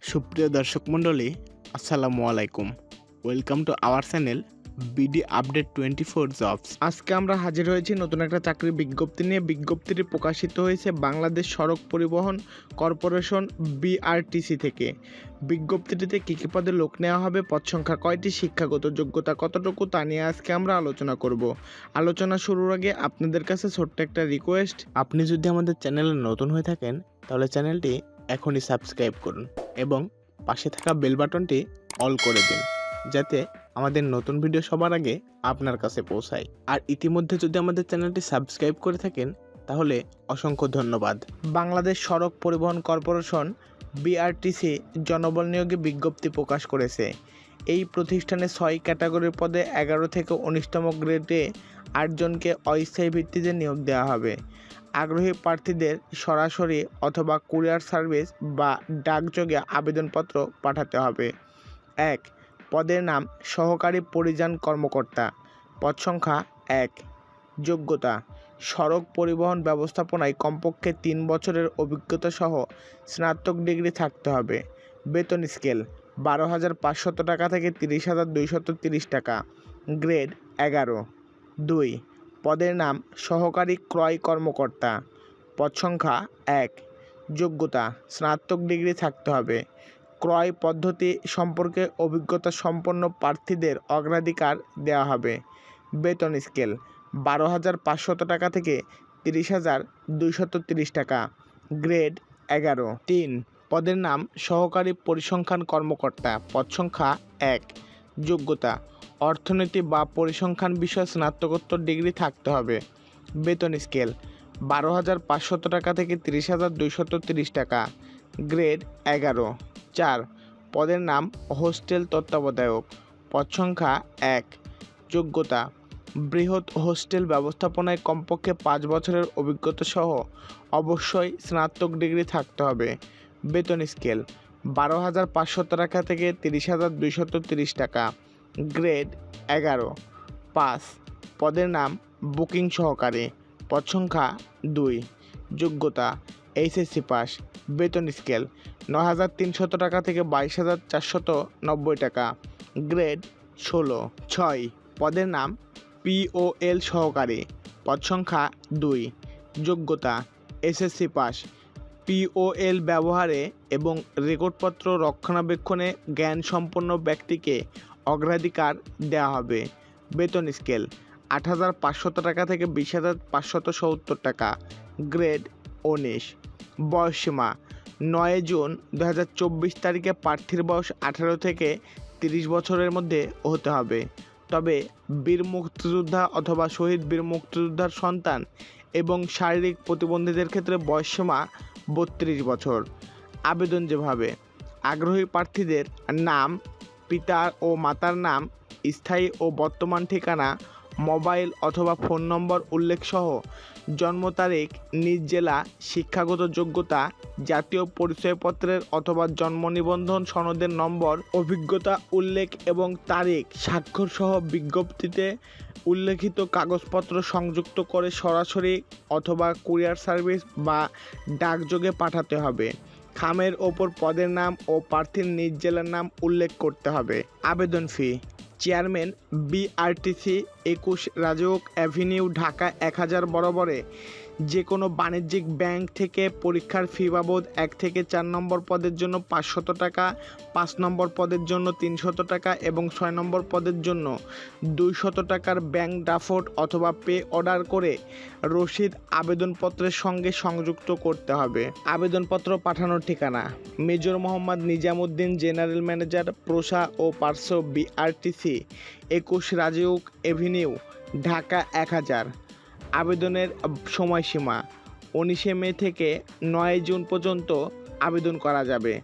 সুপ্রিয় দর্শক মণ্ডলী, আসসালামু আলাইকুম। Welcome to our channel BD update 24 jobs. আজকে আমরা হাজির হয়েছি নতুন একটা চাকরির বিজ্ঞপ্তি নিয়ে। বিজ্ঞপ্তিটি প্রকাশিত হয়েছে বাংলাদেশ সড়ক পরিবহন কর্পোরেশন বিআরটিসি থেকে। বিজ্ঞপ্তিটিতে কী কী পদে লোক নেওয়া হবে, পদ সংখ্যা কয়টি, শিক্ষাগত যোগ্যতা কতটুকু, তা নিয়ে আজকে আমরা আলোচনা করব। আলোচনা শুরুর আগে আপনাদের কাছে ছোট্ট একটা রিকোয়েস্ট, আপনি যদি আমাদের চ্যানেলে নতুন হয়ে থাকেন তাহলে চ্যানেলটি এখনই সাবস্ক্রাইব করুন এবং পাশে থাকা বেল বাটনটি অল করে দিন, যাতে আমাদের নতুন ভিডিও সবার আগে আপনার কাছে পৌঁছায়। আর ইতিমধ্যে যদি আমাদের চ্যানেলটি সাবস্ক্রাইব করে থাকেন তাহলে অসংখ্য ধন্যবাদ। বাংলাদেশ সড়ক পরিবহন কর্পোরেশন বিআরটিসি জনবল নিয়োগে বিজ্ঞপ্তি প্রকাশ করেছে। এই প্রতিষ্ঠানে 6 ক্যাটাগরির পদে 11 থেকে 19তম গ্রেডে 8 জনকে অস্থায়ী ভিত্তিতে নিয়োগ দেওয়া হবে। আগ্রহী প্রার্থীদের সরাসরি অথবা কুরিয়ার সার্ভিস বা ডাকযোগে আবেদনপত্র পাঠাতে হবে। 1. পদের নাম সহকারী পরিযান কর্মকর্তা। পদ সংখ্যা 1। যোগ্যতা সড়ক পরিবহন ব্যবস্থাপনায় কমপক্ষে 3 বছরের অভিজ্ঞতা সহ স্নাতক ডিগ্রি থাকতে হবে। বেতন স্কেল 12,500 টাকা থেকে 30,230 টাকা। গ্রেড 11। 2. পদের নাম সহকারী ক্রয় কর্মকর্তা। পদ সংখ্যা 1। যোগ্যতা স্নাতক ডিগ্রি থাকতে হবে। ক্রয় পদ্ধতি সম্পর্কে অভিজ্ঞতা সম্পন্ন প্রার্থীদের অগ্রাধিকার দেওয়া হবে। বেতন স্কেল 12,500 টাকা থেকে 30,230 টাকা। গ্রেড 11। 3. পদের নাম সহকারী পরিসংখ্যান কর্মকর্তা। পদ সংখ্যা 1। যোগ্যতা অর্থনীতি বা পরিসংখ্যান বিষয়ে স্নাতকোত্তর ডিগ্রি থাকতে হবে। বেতন স্কেল 12,500 টাকা থেকে 30,230 টাকা। গ্রেড 11। 4. পদের নাম হোস্টেল তত্ত্বাবধায়ক। পদ সংখ্যা 1। যোগ্যতা বৃহৎ হোস্টেল ব্যবস্থাপনায় কমপক্ষে 5 বছরের অভিজ্ঞতা সহ অবশ্যই স্নাতক ডিগ্রি থাকতে হবে। বেতন স্কেল 12,500 টাকা থেকে 30,230 টাকা। গ্রেড 11। 5. পদের নাম বুকিং সহকারী। পদ সংখ্যা 2। যোগ্যতা এইচএসসি পাস। বেতন স্কেল 9,300 টাকা থেকে 22,490 টাকা। গ্রেড 16। 6. পদের নাম পিওএল সহকারী। পদ সংখ্যা 2। যোগ্যতা এসএসসি পাস। পিওএল ব্যবহারে এবং রেকর্ডপত্র রক্ষণাবেক্ষণে জ্ঞানসম্পন্ন ব্যক্তিকে অগ্রাধিকার দেওয়া হবে। বেতন স্কেল 8,500 টাকা থেকে 20,570 টাকা। গ্রেড 19। বয়সসীমা 9 জুন 2024 তারিখে প্রার্থীর বয়স 18 থেকে 30 বছরের মধ্যে হতে হবে। তবে বীর মুক্তিযোদ্ধা অথবা শহীদ বীর মুক্তিযোদ্ধার সন্তান এবং শারীরিক প্রতিবন্ধীদের ক্ষেত্রে বয়সসীমা 32 বছর। আবেদন যেভাবে: আগ্রহী প্রার্থীদের নাম, পিতা ও মাতার নাম, স্থায়ী ও বর্তমান ঠিকানা, মোবাইল অথবা ফোন নম্বর উল্লেখ সহ জন্ম তারিখ, নিজ জেলা, শিক্ষাগত যোগ্যতা, জাতীয় পরিচয়পত্রের অথবা জন্ম নিবন্ধন সনদের নম্বর, অভিজ্ঞতা উল্লেখ এবং তারিখ স্বাক্ষর সহ বিজ্ঞপ্তিতে উল্লেখিত কাগজপত্র সংযুক্ত করে সরাসরি অথবা কুরিয়ার সার্ভিস বা ডাকযোগে পাঠাতে হবে। খামের ওপর পদের নাম ও প্রার্থীর নিজ জেলার নাম উল্লেখ করতে হবে। আবেদন fee: chairman BRTC 21 Rajuk avenue, Dhaka 1000 বরাবরে যে কোনো বাণিজ্যিক ব্যাংক থেকে পরীক্ষার ফি বাবদ 1 থেকে 4 নম্বর পদের জন্য 500 টাকা, 5 নম্বর পদের জন্য 300 টাকা এবং 6 নম্বর পদের জন্য 200 টাকার ব্যাংক ড্রাফট অথবা পে অর্ডার করে রসিদ আবেদনপত্রের সঙ্গে সংযুক্ত করতে হবে। আবেদনপত্র পাঠানোর ঠিকানা: major Mohammad Nizamuddin, general manager, প্রশা ও পার্শ্ব, বিআরটিসি 21 রাজউক এভিনিউ, ঢাকা 1000। আবেদনের সময়সীমা 19 মে থেকে 9 জুন পর্যন্ত আবেদন করা যাবে।